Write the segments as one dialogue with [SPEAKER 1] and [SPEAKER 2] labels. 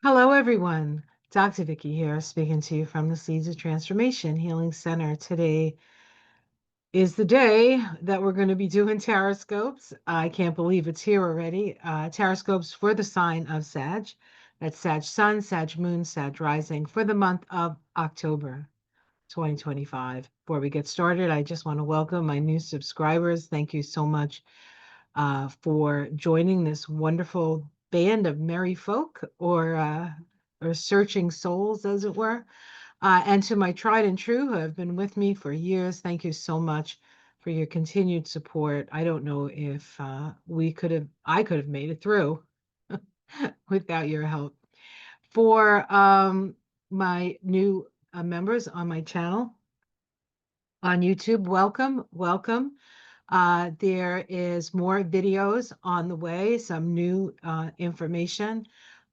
[SPEAKER 1] Hello, everyone. Dr. Vicky here, speaking to you from the Seeds of Transformation Healing Center. Today is the day that we're going to be doing taroscopes. I can't believe it's here already. Taroscopes for the sign of Sag. That's Sag Sun, Sag Moon, Sag Rising for the month of October 2025. Before we get started, I just want to welcome my new subscribers. Thank you so much for joining this wonderful band of merry folk or searching souls, as it were. And to my tried and true who have been with me for years, thank you so much for your continued support. I don't know if I could have made it through without your help. For my new members on my channel on YouTube, welcome, welcome. There is more videos on the way, some new information.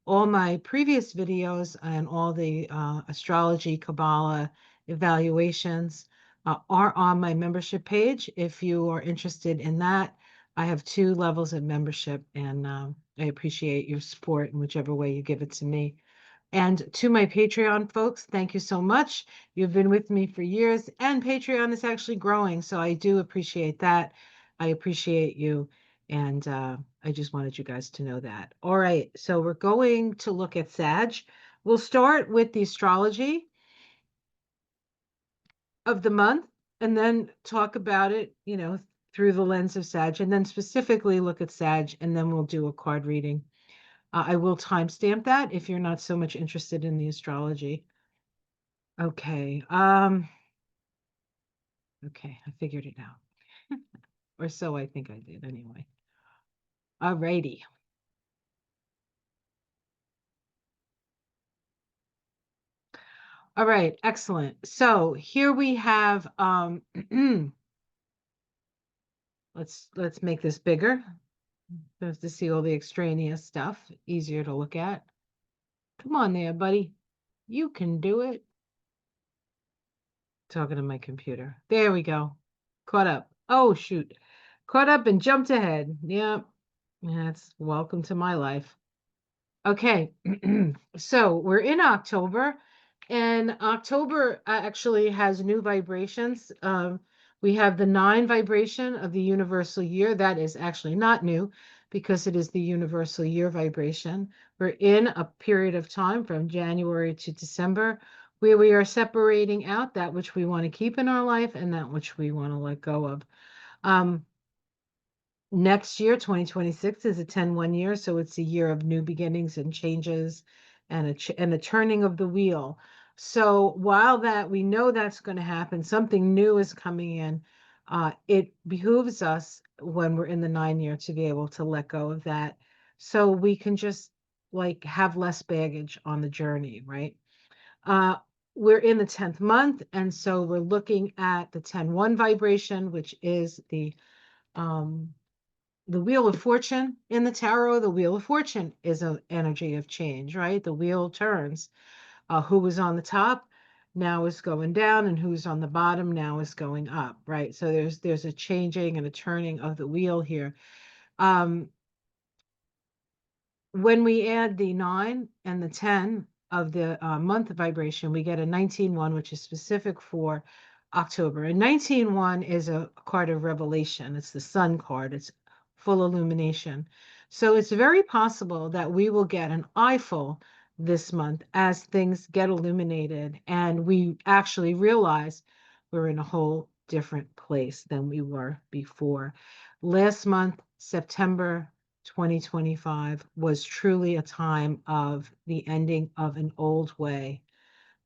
[SPEAKER 1] All my previous videos and all the Astrology Kabbalah evaluations are on my membership page. If you are interested in that, I have 2 levels of membership, and I appreciate your support in whichever way you give it to me. And to my Patreon folks, thank you so much. You've been with me for years, and Patreon is actually growing. So I do appreciate that. I appreciate you. And I just wanted you guys to know that. All right. So we're going to look at Sag. We'll start with the astrology of the month and then talk about it, through the lens of Sag, and then specifically look at Sag, and then we'll do a card reading. I will timestamp that if you're not so much interested in the astrology. Okay. Okay, I figured it out. Or so I think I did anyway. Alrighty. All right, excellent. So here we have let's make this bigger. Just to see all the extraneous stuff, easier to look at. Come on there, buddy. You can do it. Talking to my computer. There we go. Caught up. Oh shoot. Caught up and jumped ahead. Yep. That's welcome to my life. Okay, so we're in October, and October actually has new vibrations. We have the 9 vibration of the universal year. That is actually not new because it is the universal year vibration. We're in a period of time from January to December where we are separating out that which we want to keep in our life and that which we want to let go of. Um, Next year, 2026, is a 10-1 year, so it's a year of new beginnings and changes and a turning of the wheel. So while that we know that's going to happen, something new is coming in. It behooves us when we're in the 9 year to be able to let go of that, so we can just like have less baggage on the journey, right? Uh, we're in the 10th month, and so we're looking at the 10-1 vibration, which is um, the Wheel of Fortune in the tarot. The Wheel of Fortune is an energy of change, right? The wheel turns. Who was on the top now is going down, and who's on the bottom now is going up, right? So there's a changing and a turning of the wheel here. Um, when we add the 9 and the 10 of the month vibration, we get a 19-1, which is specific for October. And 19-1 is a card of revelation. It's the sun card. It's full illumination. So it's very possible that we will get an eyeful this month as things get illuminated and we actually realize we're in a whole different place than we were before. Last month, September 2025, was truly a time of the ending of an old way.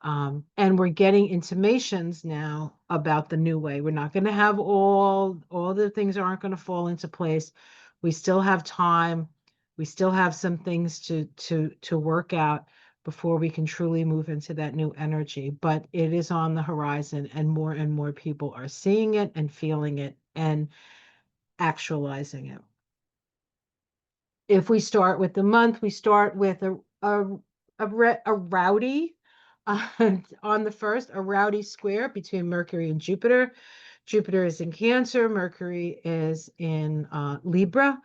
[SPEAKER 1] And we're getting intimations now about the new way. We're not going to have all the things aren't going to fall into place. We still have time. We still have some things to work out before we can truly move into that new energy. But it is on the horizon, and more people are seeing it and feeling it and actualizing it. If we start with the month, we start with a rowdy on the first, a rowdy square between Mercury and Jupiter. Jupiter is in Cancer, Mercury is in Libra.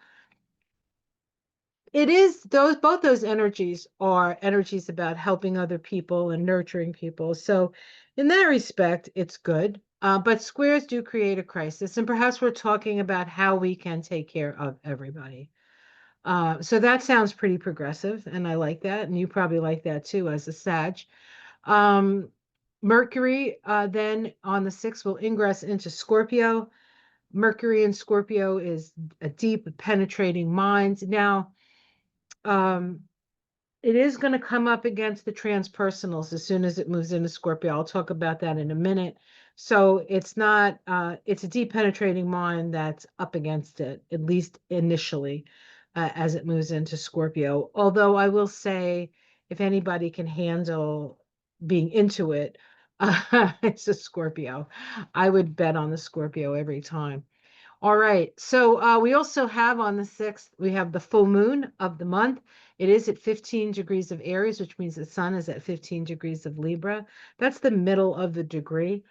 [SPEAKER 1] it is both those energies are energies about helping other people and nurturing people. So in that respect, it's good. But squares do create a crisis, and perhaps we're talking about how we can take care of everybody. So that sounds pretty progressive, and I like that, and you probably like that too as a Sag. Um, Mercury then on the 6th will ingress into Scorpio. Mercury in Scorpio is a deep, penetrating mind. Now, um, it is going to come up against the transpersonals as soon as it moves into Scorpio. I'll talk about that in a minute. So it's not, it's a deep penetrating mind that's up against it, at least initially, as it moves into Scorpio. Although I will say, if anybody can handle being into it, it's a Scorpio. I would bet on the Scorpio every time. All right. So we also have on the 6th, we have the full moon of the month. It is at 15 degrees of Aries, which means the sun is at 15 degrees of Libra. That's the middle of the degree.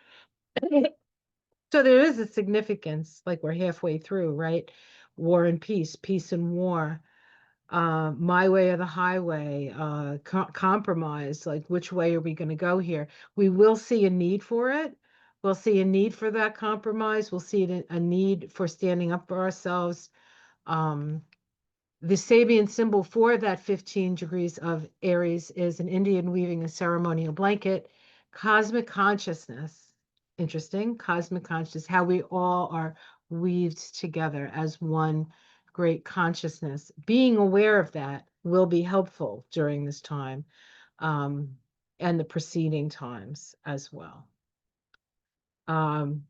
[SPEAKER 1] So there is a significance, like we're halfway through, right? War and peace, peace and war, my way or the highway, compromise, like which way are we going to go here? We will see a need for it. We'll see a need for that compromise. We'll see a need for standing up for ourselves. Um, the Sabian symbol for that 15 degrees of Aries is an Indian weaving a ceremonial blanket. Cosmic consciousness. Interesting. Cosmic consciousness, how we all are weaved together as one great consciousness. Being aware of that will be helpful during this time, um, and the preceding times as well. Um,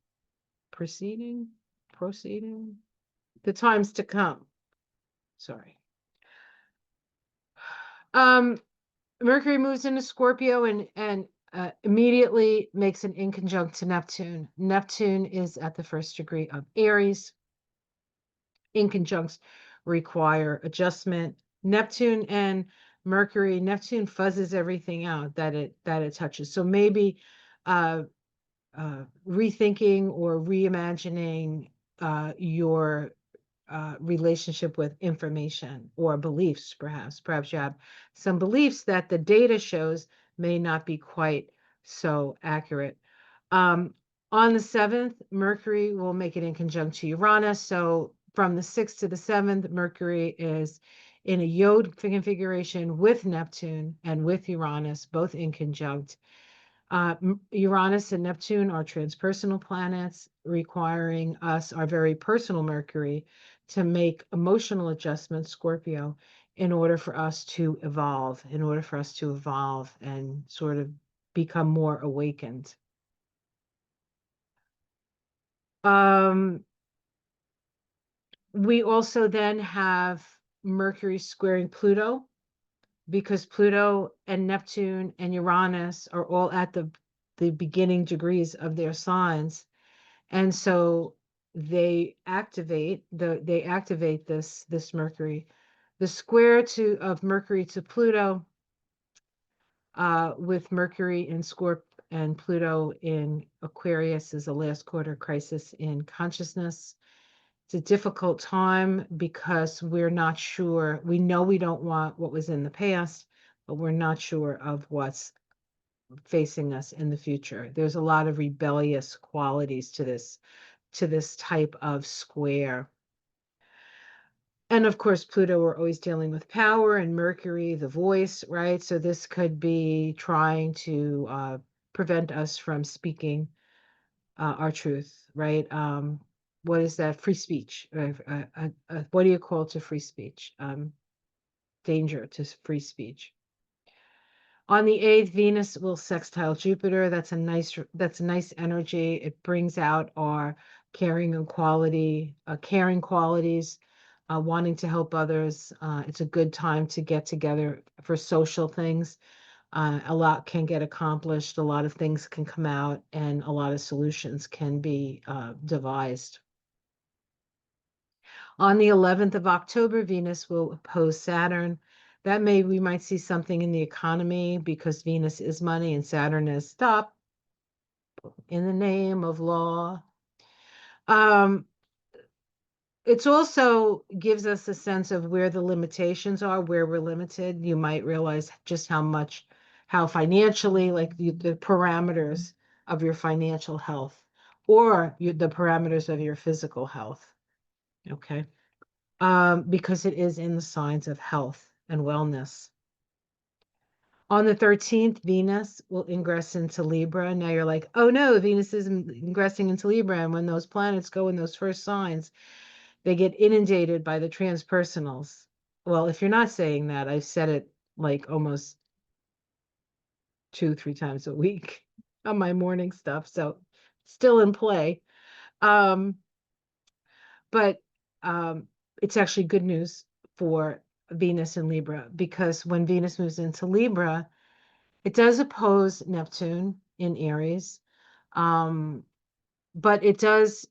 [SPEAKER 1] preceding, proceeding, the times to come. Sorry. Um, Mercury moves into Scorpio and immediately makes an inconjunct to Neptune. Neptune is at the 1st degree of Aries. Inconjuncts require adjustment. Neptune and Mercury, Neptune fuzzes everything out that it touches. So maybe uh, rethinking or reimagining your relationship with information or beliefs, perhaps. Perhaps you have some beliefs that the data shows may not be quite so accurate. Um, on the 7th, Mercury will make it in conjunct to Uranus. So from the 6th to the 7th, Mercury is in a Yod configuration with Neptune and with Uranus, both in conjunct. Uranus and Neptune are transpersonal planets, requiring us, our very personal Mercury, to make emotional adjustments, Scorpio, in order for us to evolve, and sort of become more awakened. We also then have Mercury squaring Pluto, because Pluto and Neptune and Uranus are all at the beginning degrees of their signs. And so they activate this Mercury. The square of Mercury to Pluto, with Mercury in Scorp and Pluto in Aquarius, is a last quarter crisis in consciousness. It's a difficult time because we're not sure. We know we don't want what was in the past, but we're not sure of what's facing us in the future. There's a lot of rebellious qualities to this type of square. And of course, Pluto, we're always dealing with power, and Mercury, the voice, right? So this could be trying to prevent us from speaking our truth, right? What is that? Free speech. What do you call to free speech? Danger to free speech. On the 8th, Venus will sextile Jupiter. That's a nice energy. It brings out our caring qualities, wanting to help others. It's a good time to get together for social things. A lot can get accomplished, a lot of things can come out, and a lot of solutions can be devised. On the 11th of October, Venus will oppose Saturn. We might see something in the economy because Venus is money and Saturn is stop in the name of law. Um, It's also gives us a sense of where the limitations are, where we're limited. You might realize just how financially, like the parameters of your financial health or the parameters of your physical health. Okay. Because it is in the signs of health and wellness. On the 13th, Venus will ingress into Libra. Now you're like, oh no, Venus is ingressing into Libra. And when those planets go in those first signs, they get inundated by the transpersonals. Well, if you're not saying that, I've said it like almost 2, 3 times a week on my morning stuff. So still in play. Um, but it's actually good news for Venus and Libra because when Venus moves into Libra, it does oppose Neptune in Aries. Um, but it does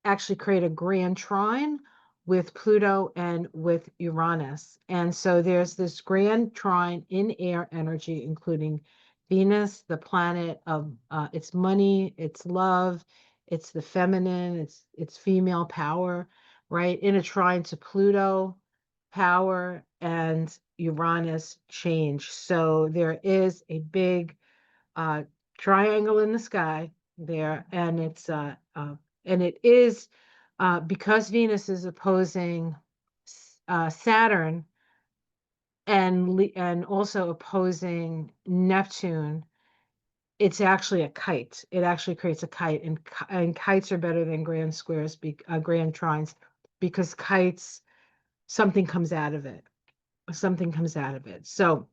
[SPEAKER 1] actually create a grand trine with Pluto and with Uranus. And so there's this grand trine in air energy, including Venus, the planet of it's money, it's love, it's the feminine, it's female power, right? In a trine to Pluto, power, and Uranus, change. So there is a big uh, triangle in the sky there, and it is because Venus is opposing Saturn and also opposing Neptune. It's actually a kite. It actually creates a kite, and kites are better than grand squares, grand trines, because kites something comes out of it. Something comes out of it. So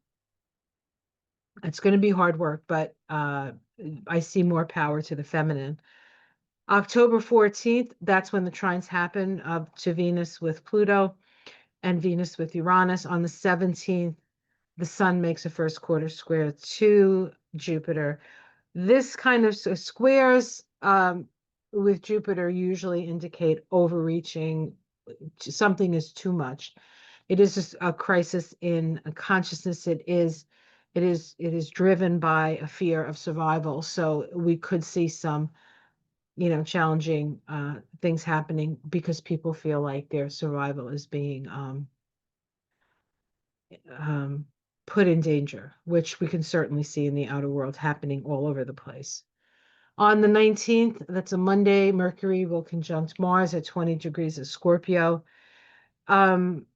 [SPEAKER 1] it's going to be hard work, but I see more power to the feminine. October 14th, that's when the trines happen to Venus with Pluto and Venus with Uranus. On the 17th, the sun makes a first quarter square to Jupiter. This kind of squares with Jupiter usually indicate overreaching. Something is too much. It is just a crisis in consciousness. It is driven by a fear of survival. So we could see some challenging things happening because people feel like their survival is being um, put in danger, which we can certainly see in the outer world happening all over the place. On the 19th, that's a Monday, Mercury will conjunct Mars at 20 degrees of Scorpio. Um,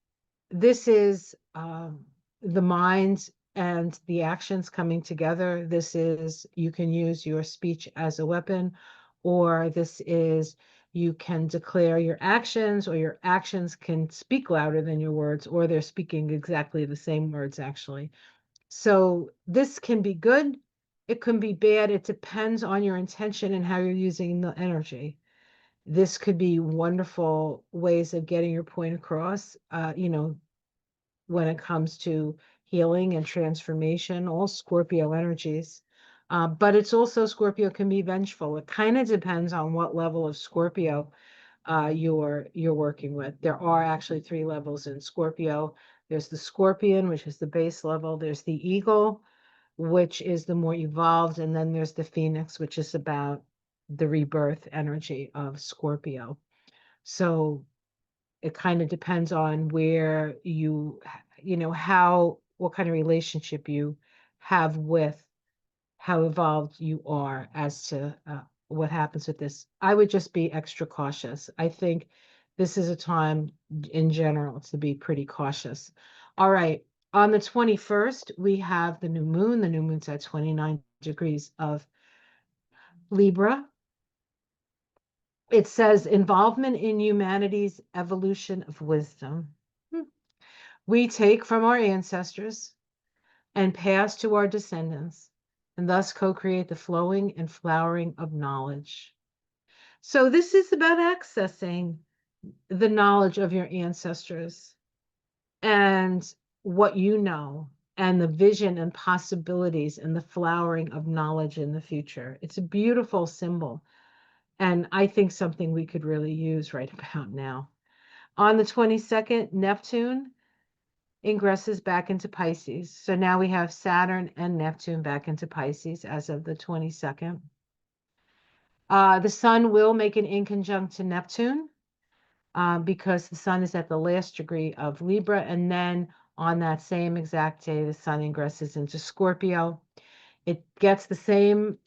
[SPEAKER 1] this is the mind and the actions coming together. This is you can use your speech as a weapon, or this is you can declare your actions, or your actions can speak louder than your words, or they're speaking exactly the same words, actually. So this can be good. It can be bad. It depends on your intention and how you're using the energy. This could be wonderful ways of getting your point across. When it comes to healing and transformation, all Scorpio energies. But it's also Scorpio can be vengeful. It kind of depends on what level of Scorpio you're working with. There are actually 3 levels in Scorpio. There's the Scorpion, which is the base level. There's the Eagle, which is the more evolved, and then there's the Phoenix, which is about the rebirth energy of Scorpio. So it kind of depends on where what kind of relationship you have with how evolved you are as to what happens with this. I would just be extra cautious. I think this is a time in general to be pretty cautious. All right. On the 21st, we have the new moon. The new moon's at 29 degrees of Libra. It says involvement in humanity's evolution of wisdom. We take from our ancestors and pass to our descendants, and thus co-create the flowing and flowering of knowledge. So this is about accessing the knowledge of your ancestors and what you know and the vision and possibilities and the flowering of knowledge in the future. It's a beautiful symbol, and I think something we could really use right about now. On the 22nd, Neptune ingresses back into Pisces. So now we have Saturn and Neptune back into Pisces as of the 22nd. The sun will make an inconjunct to Neptune. because the sun is at the last degree of Libra, and then on that same exact day, the sun ingresses into Scorpio. It gets the same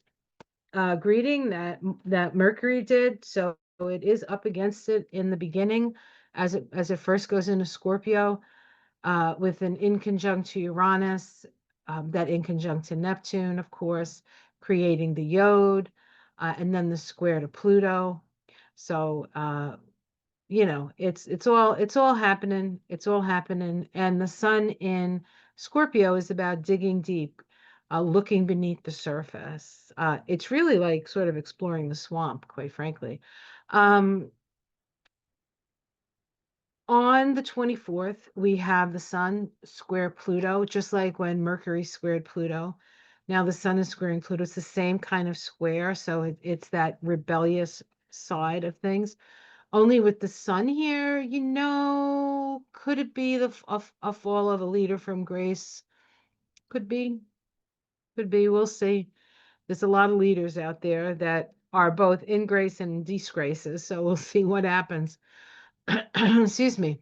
[SPEAKER 1] greeting that Mercury did, so it is up against it in the beginning as it first goes into Scorpio, with an inconjunct to Uranus, that inconjunct to Neptune, of course, creating the Yod, and then the square to Pluto. So it's all happening. It's all happening, and the sun in Scorpio is about digging deep, looking beneath the surface. It's really like sort of exploring the swamp, quite frankly. Um, on the 24th, we have the sun square Pluto, just like when Mercury squared Pluto. Now the sun is squaring Pluto. It's the same kind of square, so it's that rebellious side of things. Only with the sun here, could it be a fall of a leader from grace? Could be, could be. We'll see. There's a lot of leaders out there that are both in grace and in disgraces, so we'll see what happens. Excuse me.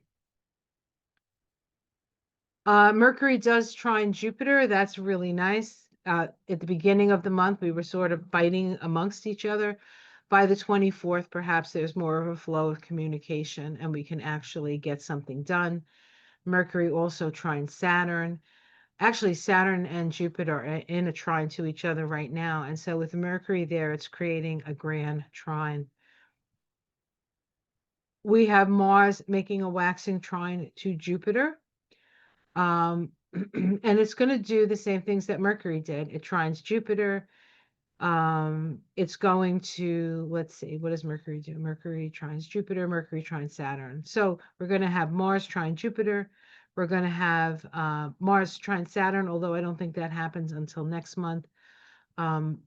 [SPEAKER 1] Mercury does trine Jupiter. That's really nice. At the beginning of the month, we were sort of fighting amongst each other. By the 24th, perhaps there's more of a flow of communication and we can actually get something done. Mercury also trines Saturn. Actually, Saturn and Jupiter are in a trine to each other right now. And so with Mercury there, it's creating a grand trine. We have Mars making a waxing trine to Jupiter. Um, and it's going to do the same things that Mercury did. It trines Jupiter. It's going to, let's see, what does Mercury do? Mercury trines Jupiter, Mercury trines Saturn. So we're going to have Mars trine Jupiter. We're going to have Mars trine Saturn, although I don't think that happens until next month. Um,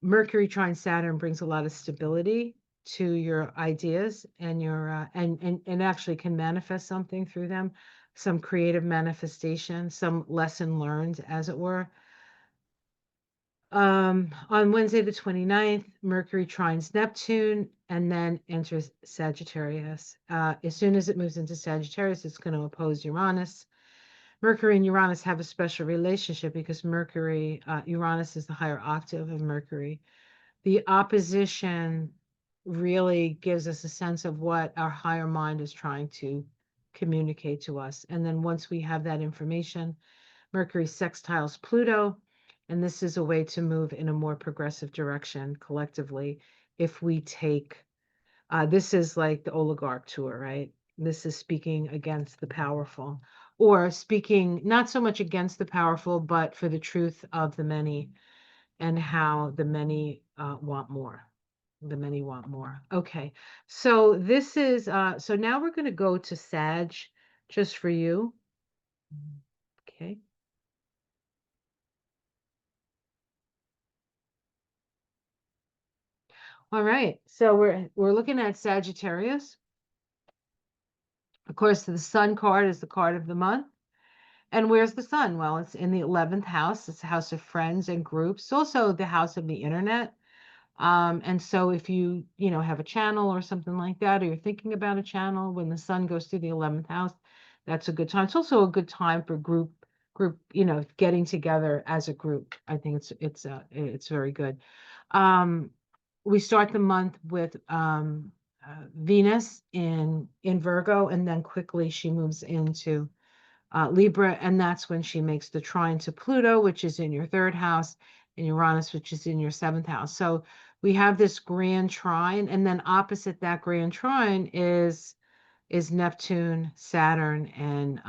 [SPEAKER 1] Mercury trine Saturn brings a lot of stability to your ideas and your and actually can manifest something through them, some creative manifestation, some lesson learned, as it were. On Wednesday, the 29th, Mercury trines Neptune and then enters Sagittarius. As soon as it moves into Sagittarius, it's going to oppose Uranus. Mercury and Uranus have a special relationship because Uranus is the higher octave of Mercury. The opposition really gives us a sense of what our higher mind is trying to communicate to us. And then once we have that information, Mercury sextiles Pluto, and this is a way to move in a more progressive direction collectively if we take, this is like the oligarch tour, right? This is speaking against the powerful, or speaking not so much against the powerful, but for the truth of the many and how the many want more. The many want more. Okay, so this is, so now we're going to go to Sag just for you. Okay. All right, so we're looking at Sagittarius. Of course, the Sun card is the card of the month. And where's the Sun? Well, it's in the 11th house. It's the house of friends and groups. It's also the house of the internet. And so if you have a channel or something like that, or you're thinking about a channel, when the Sun goes through the 11th house, that's a good time. It's also a good time for group, getting together as a group. I think it's very good. Um, we start the month with Venus in Virgo, and then quickly she moves into Libra, and that's when she makes the trine to Pluto, which is in your third house, and Uranus, which is in your seventh house. So we have this grand trine, and then opposite that grand trine is Neptune, Saturn, and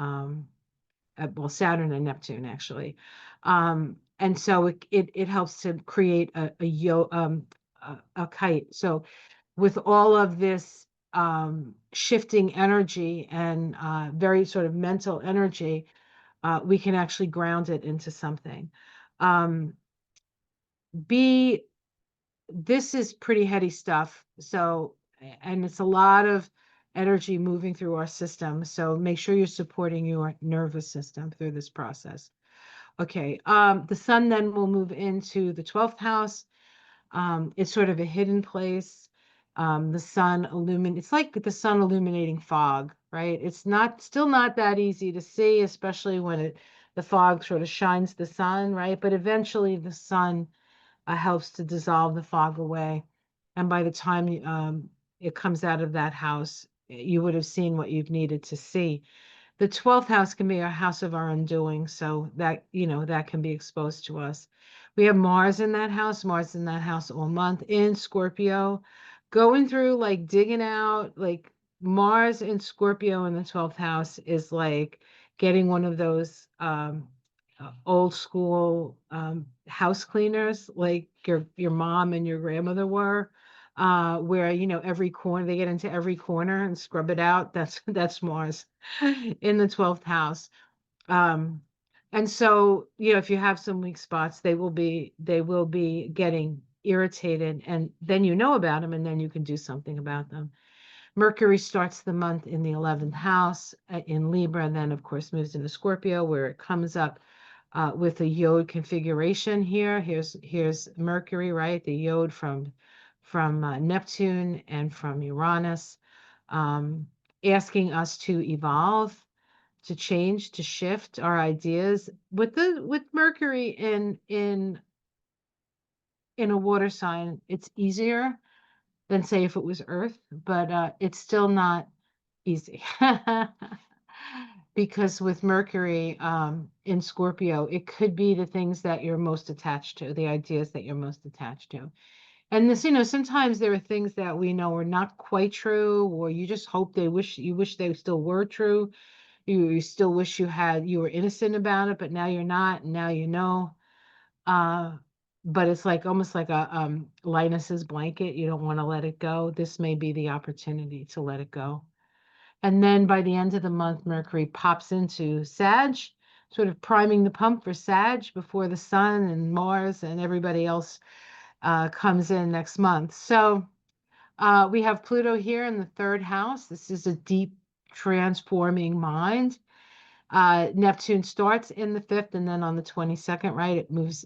[SPEAKER 1] Saturn and Neptune actually. And so it helps to create a kite. So with all of this shifting energy and very sort of mental energy, we can actually ground it into something. Um, B, this is pretty heady stuff. So, and it's a lot of energy moving through our system. So make sure you're supporting your nervous system through this process. Okay, the sun then will move into the 12th house. It's sort of a hidden place. The sun it's like the sun illuminating fog, right? It's not still not that easy to see, especially when the fog sort of shines the sun, right? But eventually the sun helps to dissolve the fog away. And by the time it comes out of that house, you would have seen what you've needed to see. The 12th house can be a house of our undoing, so that, that can be exposed to us. We have Mars in that house all month in Scorpio, going through like digging out, like Mars in Scorpio in the 12th house is like getting one of those old school house cleaners like your mom and your grandmother were, where every corner they get into every corner and scrub it out. That's Mars in the 12th house. Um, and so, if you have some weak spots, they will be getting irritated, and then you know about them, and then you can do something about them. Mercury starts the month in the 11th house in Libra, and then of course moves into Scorpio, where it comes up with a yod configuration here. Here's Mercury, right? The yod from Neptune and from Uranus, um, asking us to evolve, to change, to shift our ideas. With Mercury in a water sign, it's easier than say if it was Earth, but it's still not easy. Because with Mercury in Scorpio, it could be the things that you're most attached to, the ideas that you're most attached to. And this, sometimes there are things that we know are not quite true, or you just hope you wish they still were true. You still wish you were innocent about it, but now you're not, and now you know. Uh, but it's like almost like a Linus's blanket. You don't want to let it go. This may be the opportunity to let it go. And then by the end of the month, Mercury pops into Sag, sort of priming the pump for Sag before the Sun and Mars and everybody else comes in next month. So we have Pluto here in the third house. This is a deep transforming mind. Neptune starts in the fifth, and then on the 22nd, right, it moves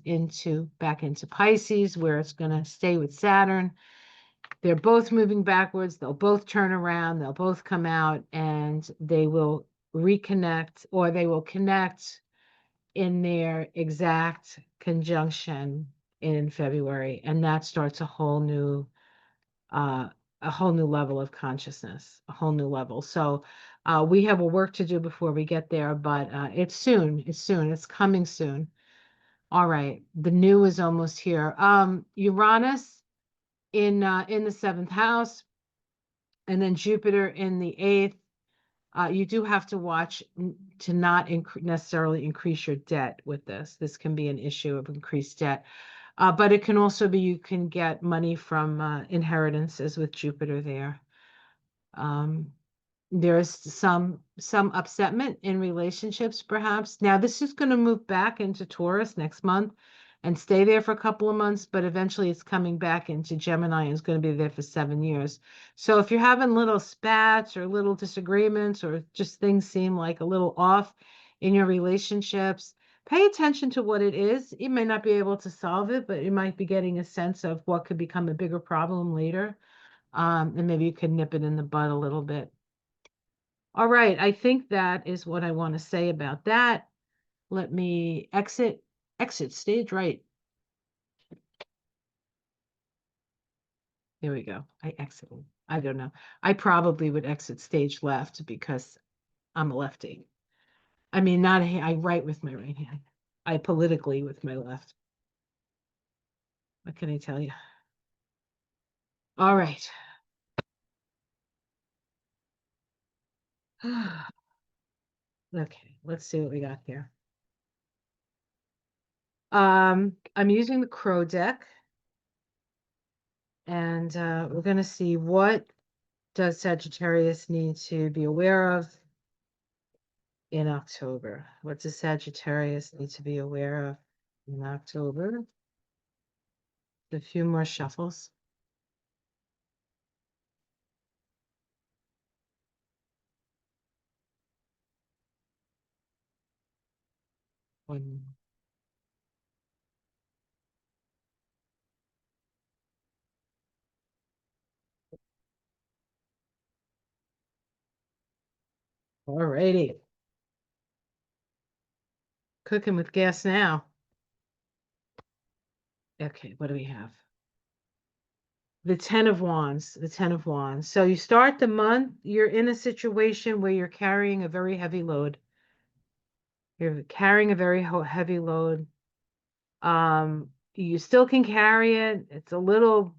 [SPEAKER 1] back into Pisces, where it's going to stay with Saturn. They're both moving backwards. They'll both turn around. They'll both come out, and they will reconnect, or they will connect in their exact conjunction in February, and that starts uh, a whole new level of consciousness, a whole new level. So we have a work to do before we get there, but it's soon. It's soon. It's coming soon. All right, the new is almost here. Uranus in the seventh house, and then Jupiter in the eighth. You do have to watch to not necessarily increase your debt with this. This can be an issue of increased debt. But it can also be you can get money from inheritances with Jupiter there. Um, there's some upsetment in relationships, perhaps. Now, this is going to move back into Taurus next month and stay there for a couple of months, but eventually it's coming back into Gemini and is going to be there for 7 years. So if you're having little spats or little disagreements or just things seem like a little off in your relationships, pay attention to what it is. You may not be able to solve it, but you might be getting a sense of what could become a bigger problem later. And maybe you could nip it in the bud a little bit. All right, I think that is what I want to say about that. Let me exit stage right. There we go. I exited. I don't know. I probably would exit stage left because I'm a lefty. I mean, not I write with my right hand. I politically with my left. What can I tell you? All right. Okay, let's see what we got here. I'm using the Crow deck, and we're going to see what does Sagittarius need to be aware of in October. What does Sagittarius need to be aware of in October? A few more shuffles. One. Alrighty. Cooking with gas now. Okay, what do we have? The Ten of Wands, the Ten of Wands. So you start the month, you're in a situation where you're carrying a very heavy load. You're carrying a very heavy load. You still can carry it. It's a little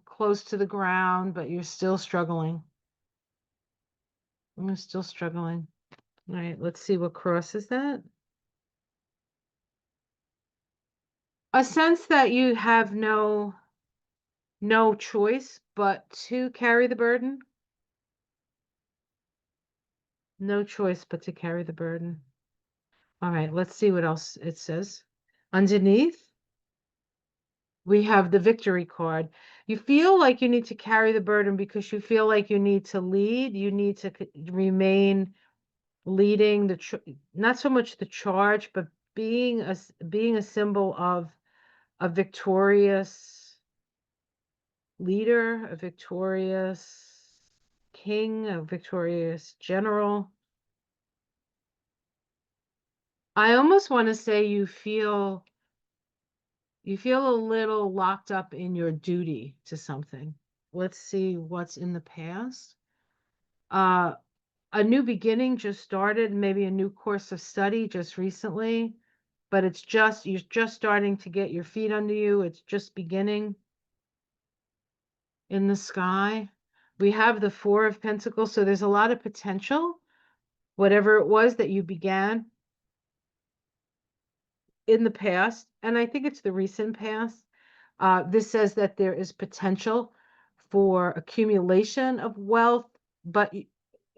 [SPEAKER 1] close to the ground, but you're still struggling. I'm still struggling. All right, let's see what crosses that. A sense that you have no choice but to carry the burden. No choice but to carry the burden. All right, let's see what else it says. Underneath, we have the victory card. You feel like you need to carry the burden because you feel like you need to lead. You need to remain leading not so much the charge, but being a symbol of a victorious leader, a victorious king, a victorious general. I almost want to say you feel a little locked up in your duty to something. Let's see what's in the past. Uh, a new beginning just started, maybe a new course of study just recently, but you're just starting to get your feet under you. It's just beginning in the sky. We have the Four of Pentacles, so there's a lot of potential. Whatever it was that you began in the past, and I think it's the recent past. This says that there is potential for accumulation of wealth, but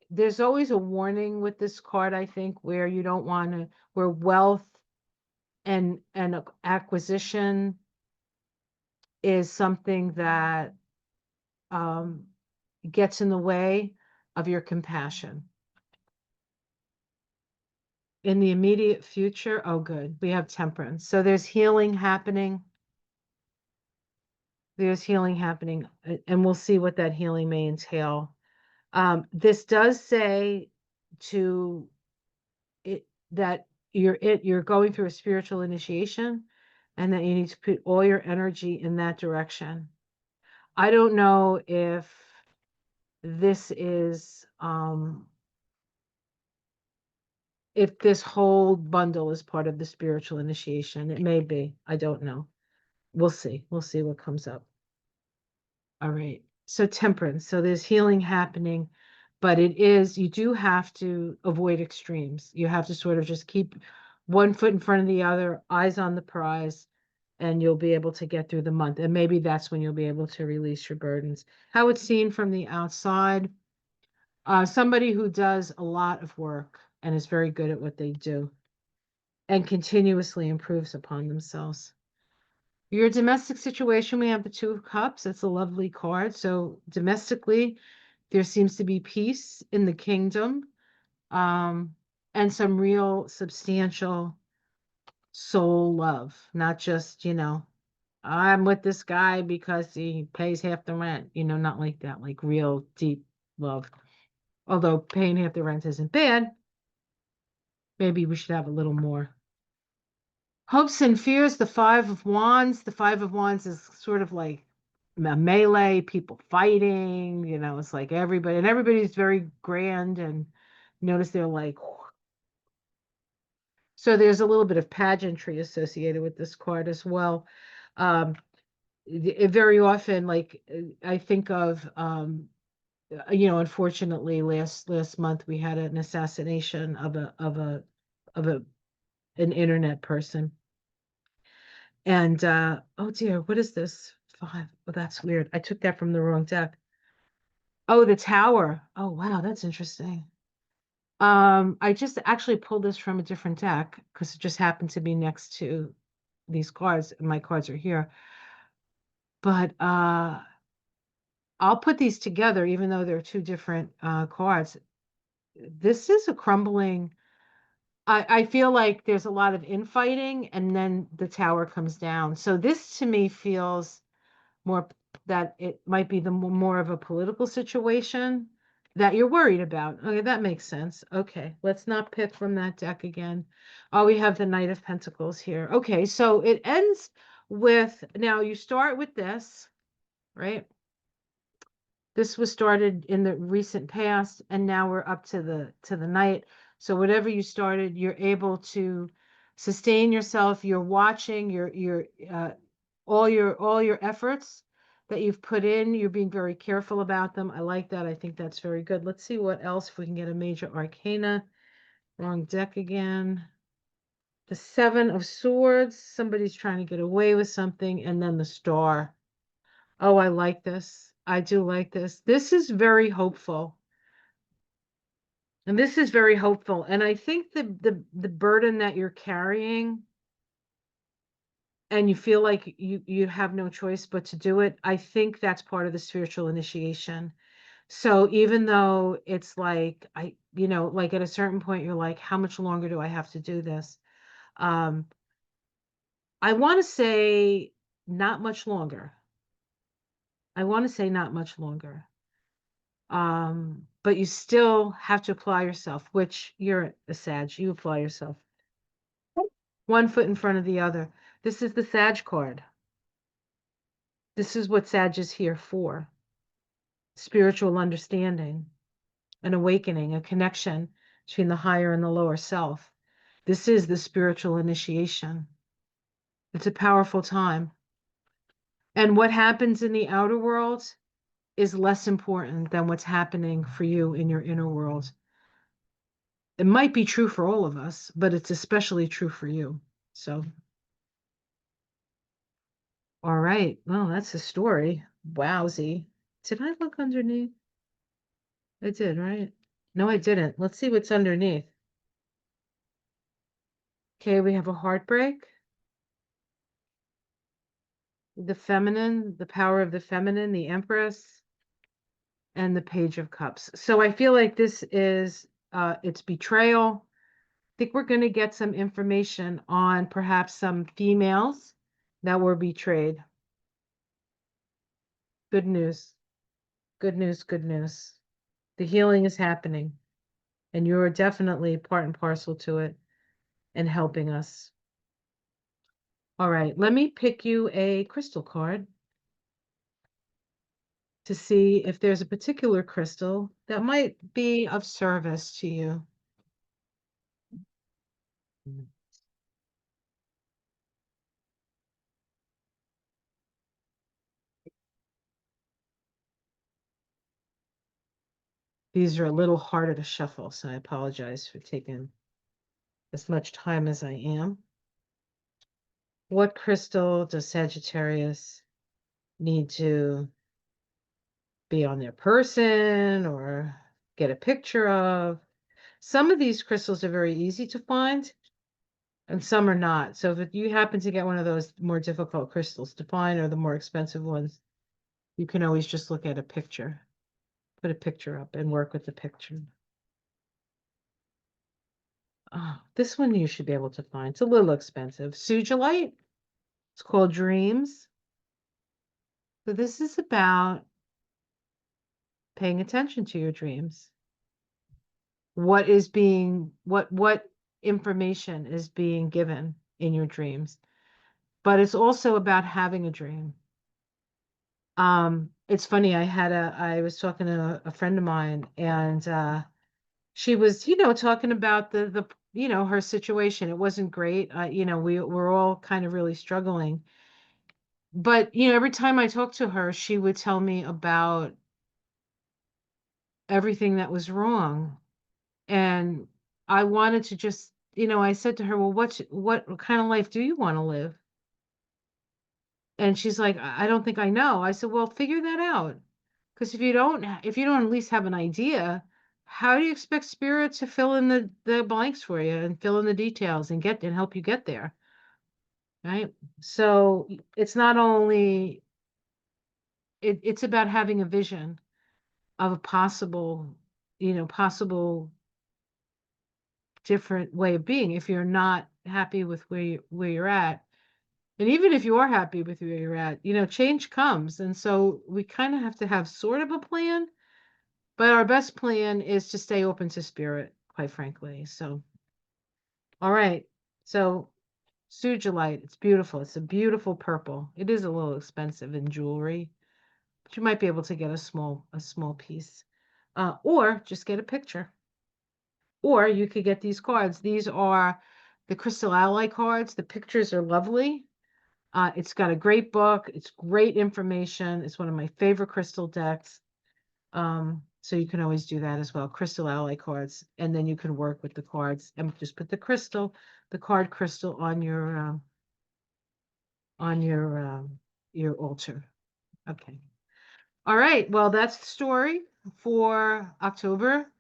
[SPEAKER 1] there's always a warning with this card, I think, where you don't want to, where wealth and acquisition is something that um, gets in the way of your compassion. In the immediate future, oh, good, we have Temperance. So there's healing happening. There's healing happening, and we'll see what that healing may entail. This does say to it that you're going through a spiritual initiation and that you need to put all your energy in that direction. I don't know if this is if this whole bundle is part of the spiritual initiation. It may be. I don't know. We'll see. We'll see what comes up. All right. So Temperance. So there's healing happening, but you do have to avoid extremes. You have to sort of just keep one foot in front of the other, eyes on the prize, and you'll be able to get through the month. And maybe that's when you'll be able to release your burdens. How it's seen from the outside, somebody who does a lot of work and is very good at what they do and continuously improves upon themselves. Your domestic situation, we have the Two of Cups. It's a lovely card. So domestically, there seems to be peace in the kingdom, and some real substantial soul love, not just, I'm with this guy because he pays half the rent, not like that, like real deep love. Although paying half the rent isn't bad, maybe we should have a little more. Hopes and fears, the Five of Wands. The Five of Wands is sort of like a melee, people fighting, it's like everybody's very grand, and notice they're like, so there's a little bit of pageantry associated with this card as well. Um, Very often, like I think of, unfortunately, last month we had an assassination of an internet person. And oh dear, what is this? Five. Oh, that's weird. I took that from the wrong deck. Oh, the tower. Oh, wow, that's interesting. I just actually pulled this from a different deck because it just happened to be next to these cards, and my cards are here. But I'll put these together, even though they're two different cards. This is a crumbling. I feel like there's a lot of infighting, and then the tower comes down. So this to me feels more that it might be the more of a political situation that you're worried about. Okay, that makes sense. Okay, let's not pick from that deck again. Oh, we have the Knight of Pentacles here. Okay, so it ends with, now you start with this, right? This was started in the recent past, and now we're up to the Knight. So whatever you started, you're able to sustain yourself. You're watching all your efforts that you've put in. You're being very careful about them. I like that. I think that's very good. Let's see what else, if we can get a major arcana. Wrong deck again. The Seven of Swords. Somebody's trying to get away with something, and then the Star. Oh, I like this. I do like this. This is very hopeful. And this is very hopeful. And I think the burden that you're carrying, and you feel like you have no choice but to do it, I think that's part of the spiritual initiation. So even though it's like, like at a certain point you're like, how much longer do I have to do this? Um, I want to say not much longer. I want to say not much longer. But you still have to apply yourself, which you're a Sag, you apply yourself. One foot in front of the other. This is the Sag card. This is what Sag is here for. Spiritual understanding, an awakening, a connection between the higher and the lower self. This is the spiritual initiation. It's a powerful time. And what happens in the outer world is less important than what's happening for you in your inner world. It might be true for all of us, but it's especially true for you. So, all right. Well, that's the story. Wowsy. Did I look underneath? I did, right? No, I didn't. Let's see what's underneath. Okay, we have a heartbreak, the feminine, the power of the feminine, the Empress, and the Page of Cups. So I feel like this is it's betrayal. I think we're going to get some information on perhaps some females that were betrayed. Good news. Good news, good news. The healing is happening, and you're definitely part and parcel to it and helping us. All right, let me pick you a crystal card to see if there's a particular crystal that might be of service to you. These are a little harder to shuffle, so I apologize for taking as much time as I am. What crystal does Sagittarius need to be on their person or get a picture of? Some of these crystals are very easy to find, and some are not. So if you happen to get one of those more difficult crystals to find or the more expensive ones, you can always just look at a picture, put a picture up and work with the picture. Oh, this one you should be able to find. It's a little expensive. Sugilite. It's called Dreams. So this is about paying attention to your dreams. What information is being given in your dreams. But it's also about having a dream. It's funny, I was talking to a friend of mine, and she was, talking about her situation. It wasn't great. We're all kind of really struggling. But, every time I talked to her, she would tell me about everything that was wrong. And I wanted to just, I said to her, well, what kind of life do you want to live? And she's like, I don't think I know. I said, well, figure that out. Because if you don't at least have an idea, how do you expect spirit to fill in the blanks for you and fill in the details and help you get there? Right? So it's not only it's about having a vision of a possible different way of being if you're not happy with where you're at. And even if you are happy with where you're at, change comes. And so we kind of have to have sort of a plan, But our best plan is to stay open to spirit, quite frankly. So, all right. So, Sugilite, it's beautiful. It's a beautiful purple. It is a little expensive in jewelry, but you might be able to get a small piece. Or just get a picture. Or you could get these cards. These are the Crystal Ally cards. The pictures are lovely. It's got a great book. It's great information. It's one of my favorite crystal decks. So you can always do that as well. Crystal Ally cards, and then you can work with the cards and just put the card crystal on your altar. Okay. All right. Well, that's the story for October.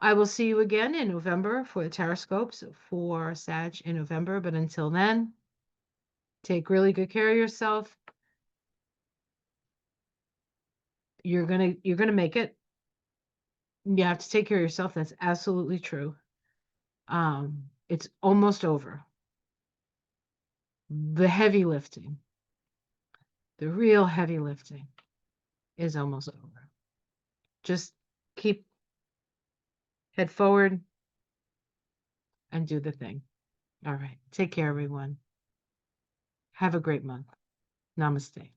[SPEAKER 1] I will see you again in November for the Taroscopes for Sag in November. But until then, take really good care of yourself. You're gonna make it. You have to take care of yourself. That's absolutely true. It's almost over. The heavy lifting, the real heavy lifting is almost over. Just keep head forward and do the thing. All right. Take care, everyone. Have a great month. Namaste.